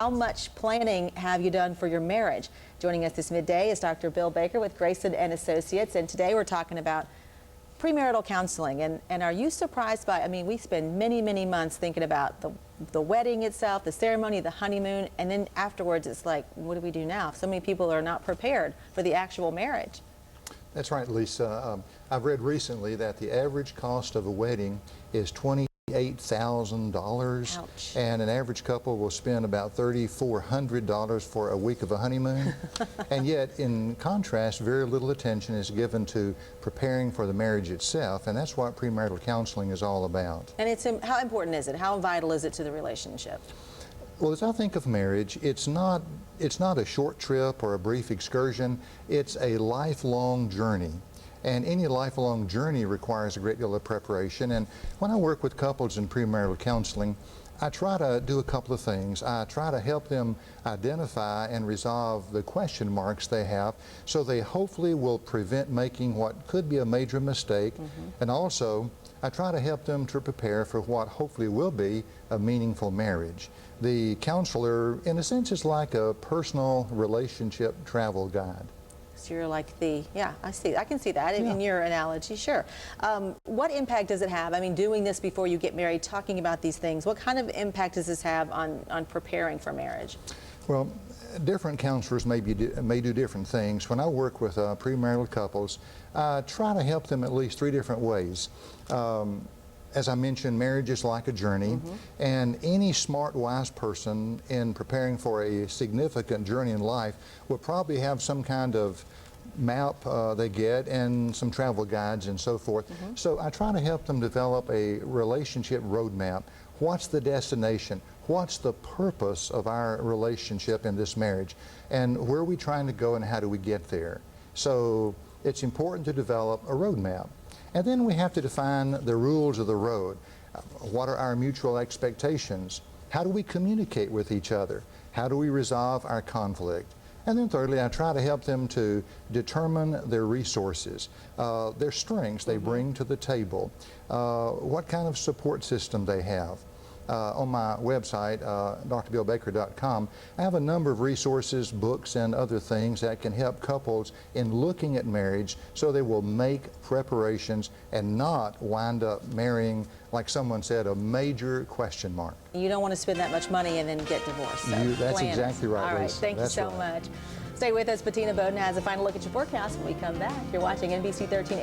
How much planning have you done for your marriage? Joining us this midday is Dr. Bill Baker with Grayson and Associates, and today we're talking about premarital counseling. And are you surprised by, we spend many, many months thinking about the wedding itself, the ceremony, the honeymoon, and then afterwards it's like, what do we do now? So many people are not prepared for the actual marriage. That's right, Lisa. I've read recently that the average cost of a wedding is $28,000, Ouch. and an average couple will spend about $3,400 for a week of a honeymoon. And yet, in contrast, very little attention is given to preparing for the marriage itself, and that's what premarital counseling is all about. And how important is it? How vital is it to the relationship? Well, as I think of marriage, it's not a short trip or a brief excursion. It's a lifelong journey. And any lifelong journey requires a great deal of preparation. And when I work with couples in premarital counseling, I try to do a couple of things. I try to help them identify and resolve the question marks they have, so they hopefully will prevent making what could be a major mistake. And also, I try to help them to prepare for what hopefully will be a meaningful marriage. The counselor, in a sense, is like a personal relationship travel guide. So you're like yeah, I can see that in your analogy, sure. What impact does it have? Doing this before you get married, talking about these things, what kind of impact does this have on preparing for marriage? Well, different counselors may do different things. When I work with premarital couples, I try to help them at least three different ways. As I mentioned, marriage is like a journey, and any smart, wise person in preparing for a significant journey in life will probably have some kind of map they get and some travel guides and so forth. So I try to help them develop a relationship roadmap. What's the destination? What's the purpose of our relationship in this marriage? And where are we trying to go, and how do we get there? So it's important to develop a roadmap. And then we have to define the rules of the road. What are our mutual expectations? How do we communicate with each other? How do we resolve our conflict? And then thirdly, I try to help them to determine their resources, their strengths they bring to the table, what kind of support system they have. On my website, drbillbaker.com, I have a number of resources, books, and other things that can help couples in looking at marriage so they will make preparations and not wind up marrying, like someone said, a major question mark. You don't want to spend that much money and then get divorced. So that's exactly right, All right, Lisa. thank you so much. Stay with us. Bettina Bowden has a final look at your forecast when we come back. You're watching NBC 13.